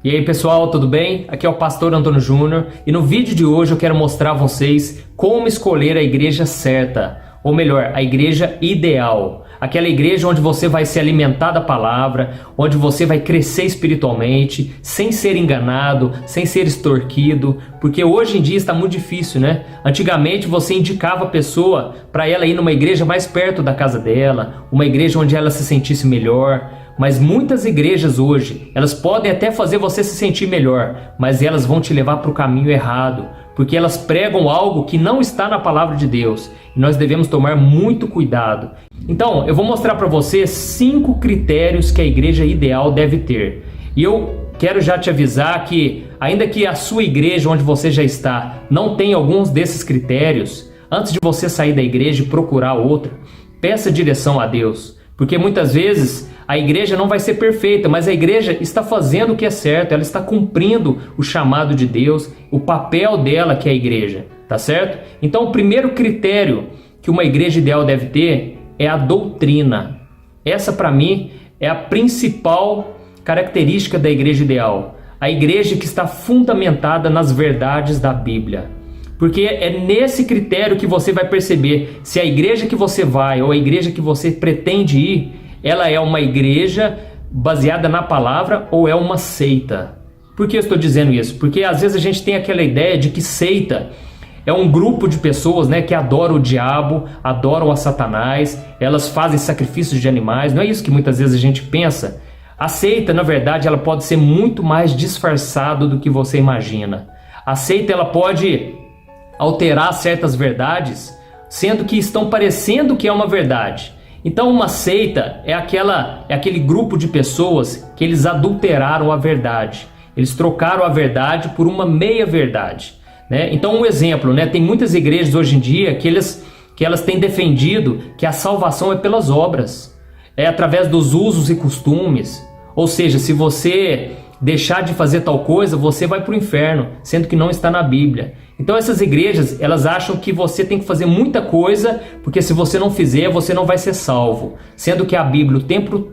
E aí pessoal, tudo bem? Aqui é o Pastor Antônio Júnior e no vídeo de hoje eu quero mostrar a vocês como escolher a igreja certa, ou melhor, a igreja ideal. Aquela igreja onde você vai se alimentar da palavra, onde você vai crescer espiritualmente, sem ser enganado, sem ser extorquido, porque hoje em dia está muito difícil, né? Antigamente você indicava a pessoa para ela ir numa igreja mais perto da casa dela, uma igreja onde ela se sentisse melhor. Mas muitas igrejas hoje, elas podem até fazer você se sentir melhor, mas elas vão te levar para o caminho errado, porque elas pregam algo que não está na palavra de Deus, e nós devemos tomar muito cuidado. Então, eu vou mostrar para você 5 critérios que a igreja ideal deve ter. E eu quero já te avisar que, ainda que a sua igreja onde você já está não tenha alguns desses critérios, antes de você sair da igreja e procurar outra, peça direção a Deus, porque muitas vezes a igreja não vai ser perfeita, mas a igreja está fazendo o que é certo, ela está cumprindo o chamado de Deus, o papel dela que é a igreja, tá certo? Então o primeiro critério que uma igreja ideal deve ter é a doutrina. Essa para mim é a principal característica da igreja ideal, a igreja que está fundamentada nas verdades da Bíblia. Porque é nesse critério que você vai perceber se a igreja que você vai ou a igreja que você pretende ir, ela é uma igreja baseada na palavra ou é uma seita. Por que eu estou dizendo isso? Porque às vezes a gente tem aquela ideia de que seita é um grupo de pessoas, né, que adoram o diabo, adoram a Satanás, elas fazem sacrifícios de animais. Não é isso que muitas vezes a gente pensa. A seita, na verdade, ela pode ser muito mais disfarçada do que você imagina. A seita, ela pode alterar certas verdades, sendo que estão parecendo que é uma verdade. Então uma seita é aquele grupo de pessoas que eles adulteraram a verdade. Eles trocaram a verdade por uma meia-verdade, né? Então um exemplo, né? Tem muitas igrejas hoje em dia que elas têm defendido que a salvação é pelas obras, é através dos usos e costumes. Ou seja, se você deixar de fazer tal coisa, você vai para o inferno, sendo que não está na Bíblia. Então essas igrejas, elas acham que você tem que fazer muita coisa, porque se você não fizer, você não vai ser salvo. Sendo que a Bíblia,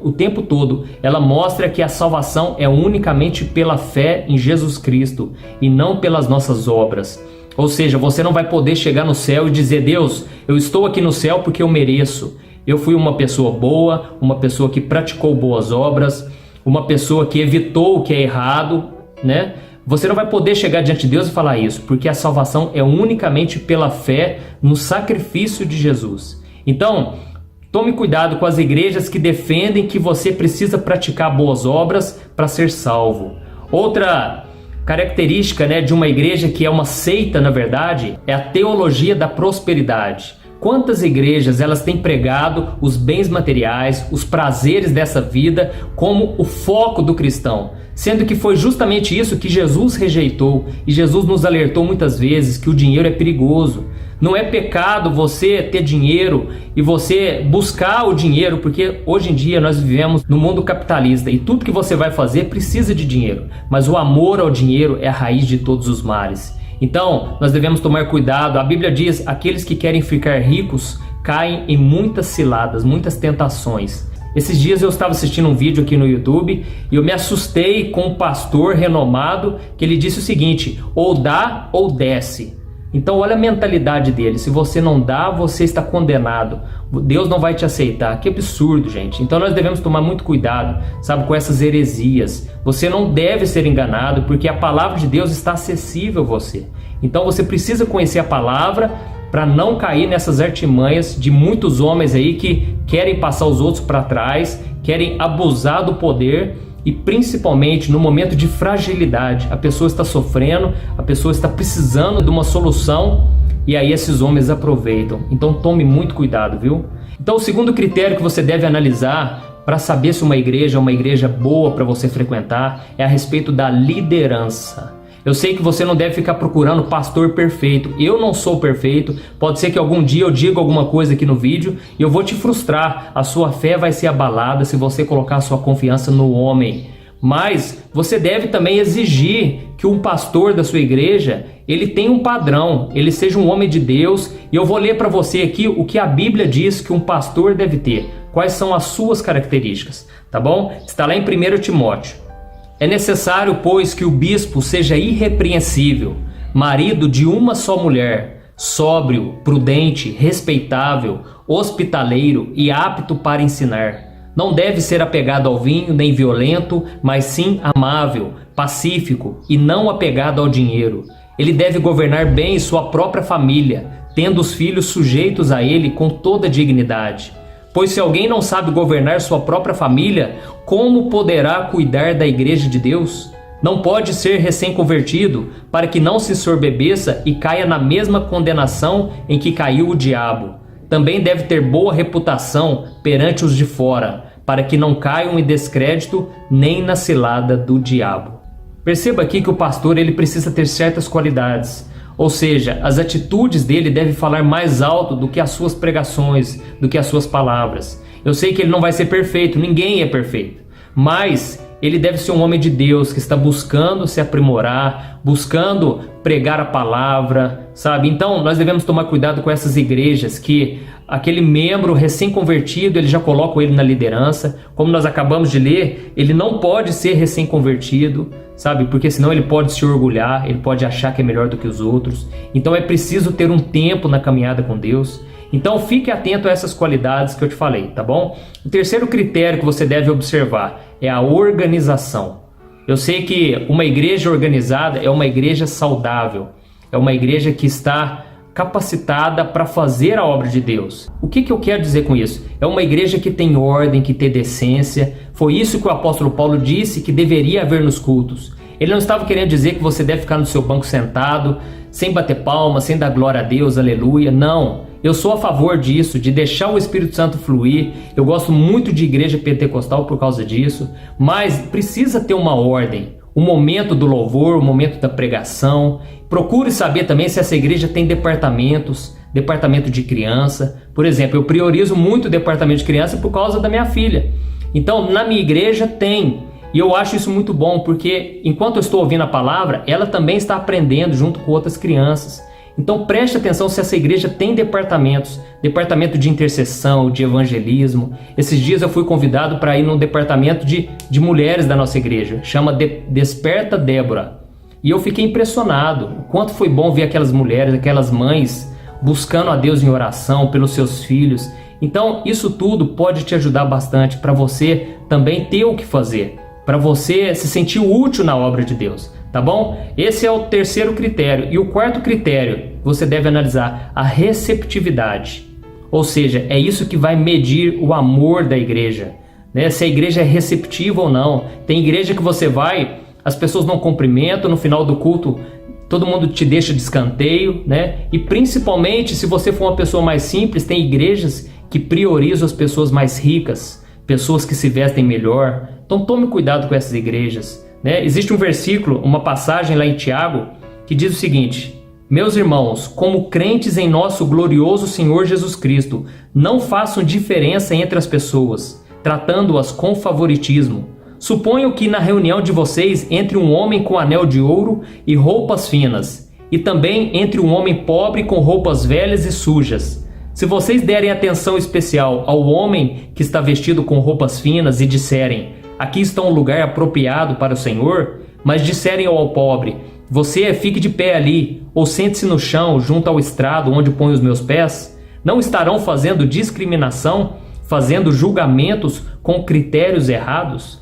o tempo todo, ela mostra que a salvação é unicamente pela fé em Jesus Cristo, e não pelas nossas obras. Ou seja, você não vai poder chegar no céu e dizer: Deus, eu estou aqui no céu porque eu mereço. Eu fui uma pessoa boa, uma pessoa que praticou boas obras, uma pessoa que evitou o que é errado, né? Você não vai poder chegar diante de Deus e falar isso, porque a salvação é unicamente pela fé no sacrifício de Jesus. Então, tome cuidado com as igrejas que defendem que você precisa praticar boas obras para ser salvo. Outra característica, né, de uma igreja que é uma seita, na verdade, é a teologia da prosperidade. Quantas igrejas elas têm pregado os bens materiais, os prazeres dessa vida como o foco do cristão, sendo que foi justamente isso que Jesus rejeitou, e Jesus nos alertou muitas vezes que o dinheiro é perigoso. Não é pecado você ter dinheiro e você buscar o dinheiro, porque hoje em dia nós vivemos no mundo capitalista e tudo que você vai fazer precisa de dinheiro, mas o amor ao dinheiro é a raiz de todos os males. Então, nós devemos tomar cuidado. A Bíblia diz: aqueles que querem ficar ricos caem em muitas ciladas, muitas tentações. Esses dias eu estava assistindo um vídeo aqui no YouTube e eu me assustei com um pastor renomado que ele disse o seguinte: ou dá ou desce. Então olha a mentalidade dele: se você não dá, você está condenado, Deus não vai te aceitar. Que absurdo, gente. Então nós devemos tomar muito cuidado, sabe, com essas heresias. Você não deve ser enganado, porque a palavra de Deus está acessível a você. Então você precisa conhecer a palavra para não cair nessas artimanhas de muitos homens aí que querem passar os outros para trás, querem abusar do poder. E principalmente no momento de fragilidade, a pessoa está sofrendo, a pessoa está precisando de uma solução, e aí esses homens aproveitam. Então tome muito cuidado, viu? Então o segundo critério que você deve analisar para saber se uma igreja é uma igreja boa para você frequentar é a respeito da liderança. Eu sei que você não deve ficar procurando pastor perfeito. Eu não sou perfeito. Pode ser que algum dia eu diga alguma coisa aqui no vídeo e eu vou te frustrar. A sua fé vai ser abalada se você colocar a sua confiança no homem. Mas você deve também exigir que um pastor da sua igreja, ele tenha um padrão, ele seja um homem de Deus. E eu vou ler para você aqui o que a Bíblia diz que um pastor deve ter. Quais são as suas características, tá bom? Está lá em 1 Timóteo. É necessário, pois, que o bispo seja irrepreensível, marido de uma só mulher, sóbrio, prudente, respeitável, hospitaleiro e apto para ensinar. Não deve ser apegado ao vinho nem violento, mas sim amável, pacífico e não apegado ao dinheiro. Ele deve governar bem sua própria família, tendo os filhos sujeitos a ele com toda dignidade. Pois se alguém não sabe governar sua própria família, como poderá cuidar da igreja de Deus? Não pode ser recém-convertido, para que não se ensorbebeça e caia na mesma condenação em que caiu o diabo. Também deve ter boa reputação perante os de fora, para que não caiam em descrédito nem na cilada do diabo. Perceba aqui que o pastor ele precisa ter certas qualidades. Ou seja, as atitudes dele devem falar mais alto do que as suas pregações, do que as suas palavras. Eu sei que ele não vai ser perfeito, ninguém é perfeito, mas ele deve ser um homem de Deus que está buscando se aprimorar, buscando pregar a palavra, sabe? Então nós devemos tomar cuidado com essas igrejas que aquele membro recém-convertido, ele já coloca ele na liderança. Como nós acabamos de ler, ele não pode ser recém-convertido, sabe? Porque senão ele pode se orgulhar, ele pode achar que é melhor do que os outros. Então é preciso ter um tempo na caminhada com Deus. Então fique atento a essas qualidades que eu te falei, tá bom? O terceiro critério que você deve observar é a organização. Eu sei que uma igreja organizada é uma igreja saudável, é uma igreja que está capacitada para fazer a obra de Deus. O que eu quero dizer com isso? É uma igreja que tem ordem, que tem decência. Foi isso que o apóstolo Paulo disse que deveria haver nos cultos. Ele não estava querendo dizer que você deve ficar no seu banco sentado, sem bater palmas, sem dar glória a Deus, aleluia. Não, eu sou a favor disso, de deixar o Espírito Santo fluir. Eu gosto muito de igreja pentecostal por causa disso, mas precisa ter uma ordem. O momento do louvor, o momento da pregação. Procure saber também se essa igreja tem departamentos, departamento de criança. Por exemplo, eu priorizo muito o departamento de criança por causa da minha filha. Então, na minha igreja tem. E eu acho isso muito bom, porque enquanto eu estou ouvindo a palavra, ela também está aprendendo junto com outras crianças. Então preste atenção se essa igreja tem departamentos, departamento de intercessão, de evangelismo. Esses dias eu fui convidado para ir num departamento de mulheres da nossa igreja, chama Desperta Débora. E eu fiquei impressionado, o quanto foi bom ver aquelas mulheres, aquelas mães, buscando a Deus em oração pelos seus filhos. Então isso tudo pode te ajudar bastante para você também ter o que fazer, para você se sentir útil na obra de Deus. Tá bom? Esse é o terceiro critério. E o quarto critério, você deve analisar a receptividade. Ou seja, é isso que vai medir o amor da igreja, né? Se a igreja é receptiva ou não. Tem igreja que você vai, as pessoas não cumprimentam, no final do culto todo mundo te deixa de escanteio, né? E principalmente se você for uma pessoa mais simples, tem igrejas que priorizam as pessoas mais ricas, pessoas que se vestem melhor. Então tome cuidado com essas igrejas. Existe um versículo, uma passagem lá em Tiago, que diz o seguinte: meus irmãos, como crentes em nosso glorioso Senhor Jesus Cristo, não façam diferença entre as pessoas, tratando-as com favoritismo. Suponho que na reunião de vocês entre um homem com anel de ouro e roupas finas, e também entre um homem pobre com roupas velhas e sujas. Se vocês derem atenção especial ao homem que está vestido com roupas finas e disserem: aqui está um lugar apropriado para o Senhor, mas disserem ao pobre: você fique de pé ali, ou sente-se no chão junto ao estrado onde ponho os meus pés, não estarão fazendo discriminação, fazendo julgamentos com critérios errados?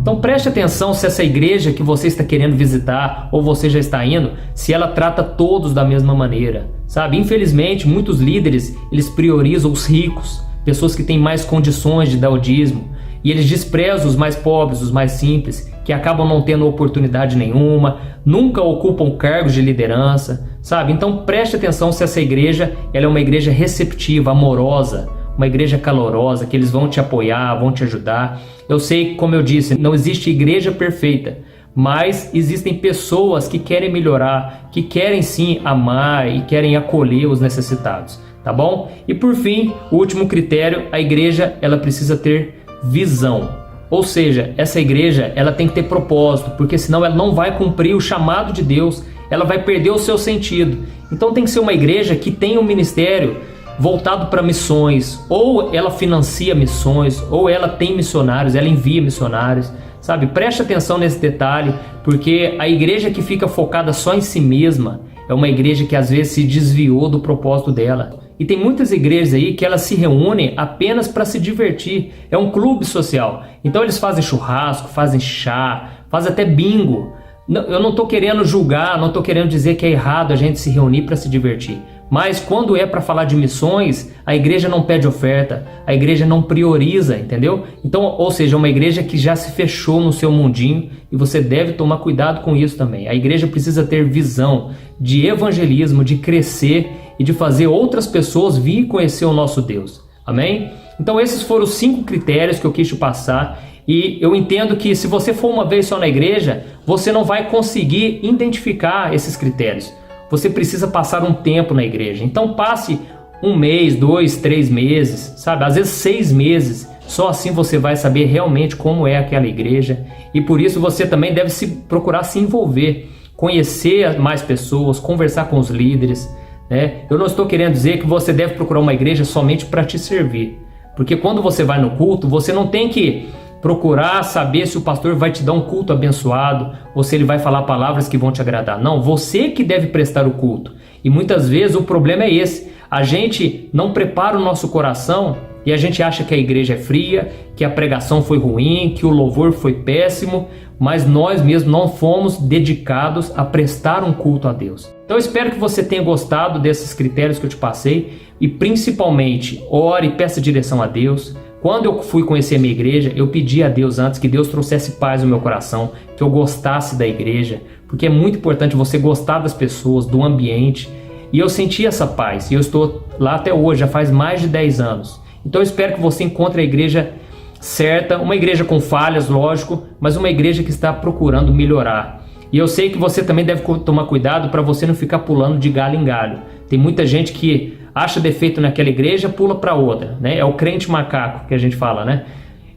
Então preste atenção se essa igreja que você está querendo visitar, ou você já está indo, se ela trata todos da mesma maneira, sabe? Infelizmente, muitos líderes, eles priorizam os ricos, pessoas que têm mais condições de dar o dízimo, e eles desprezam os mais pobres, os mais simples, que acabam não tendo oportunidade nenhuma, nunca ocupam cargos de liderança, sabe? Então preste atenção se essa igreja ela é uma igreja receptiva, amorosa, uma igreja calorosa, que eles vão te apoiar, vão te ajudar. Eu sei, como eu disse, não existe igreja perfeita, mas existem pessoas que querem melhorar, que querem sim amar e querem acolher os necessitados, tá bom? E por fim, o último critério, a igreja ela precisa ter visão. Ou seja, essa igreja ela tem que ter propósito, porque senão ela não vai cumprir o chamado de Deus, ela vai perder o seu sentido. Então tem que ser uma igreja que tenha um ministério voltado para missões, ou ela financia missões, ou ela tem missionários, ela envia missionários, Sabe, preste atenção nesse detalhe, porque a igreja que fica focada só em si mesma é uma igreja que às vezes se desviou do propósito dela. E tem muitas igrejas aí que elas se reúnem apenas para se divertir. É um clube social. Então eles fazem churrasco, fazem chá, fazem até bingo. Eu não estou querendo julgar, não estou querendo dizer que é errado a gente se reunir para se divertir. Mas quando é para falar de missões, a igreja não pede oferta, a igreja não prioriza, entendeu? Então, ou seja, uma igreja que já se fechou no seu mundinho e você deve tomar cuidado com isso também. A igreja precisa ter visão de evangelismo, de crescer e de fazer outras pessoas vir conhecer o nosso Deus. Amém? Então esses foram os 5 critérios que eu quis te passar. E eu entendo que se você for uma vez só na igreja, você não vai conseguir identificar esses critérios. Você precisa passar um tempo na igreja. Então passe 1 mês, 2, 3 meses, sabe? Às vezes 6 meses. Só assim você vai saber realmente como é aquela igreja. E por isso você também deve procurar se envolver, conhecer mais pessoas, conversar com os líderes, né? Eu não estou querendo dizer que você deve procurar uma igreja somente para te servir. Porque quando você vai no culto, você não tem que procurar saber se o pastor vai te dar um culto abençoado ou se ele vai falar palavras que vão te agradar. Não, você que deve prestar o culto. E muitas vezes o problema é esse. A gente não prepara o nosso coração e a gente acha que a igreja é fria, que a pregação foi ruim, que o louvor foi péssimo, mas nós mesmos não fomos dedicados a prestar um culto a Deus. Então eu espero que você tenha gostado desses critérios que eu te passei e principalmente ore e peça direção a Deus. Quando eu fui conhecer a minha igreja, eu pedi a Deus antes que Deus trouxesse paz no meu coração, que eu gostasse da igreja, porque é muito importante você gostar das pessoas, do ambiente. E eu senti essa paz, e eu estou lá até hoje, já faz mais de 10 anos. Então eu espero que você encontre a igreja certa, uma igreja com falhas, lógico, mas uma igreja que está procurando melhorar. E eu sei que você também deve tomar cuidado para você não ficar pulando de galho em galho. Tem muita gente que acha defeito naquela igreja, pula para outra, né? É o crente macaco que a gente fala, né?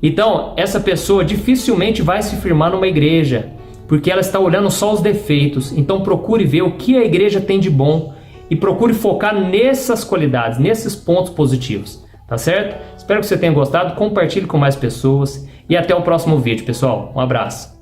Então, essa pessoa dificilmente vai se firmar numa igreja, porque ela está olhando só os defeitos. Então procure ver o que a igreja tem de bom e procure focar nessas qualidades, nesses pontos positivos, tá certo? Espero que você tenha gostado, compartilhe com mais pessoas e até o próximo vídeo, pessoal. Um abraço.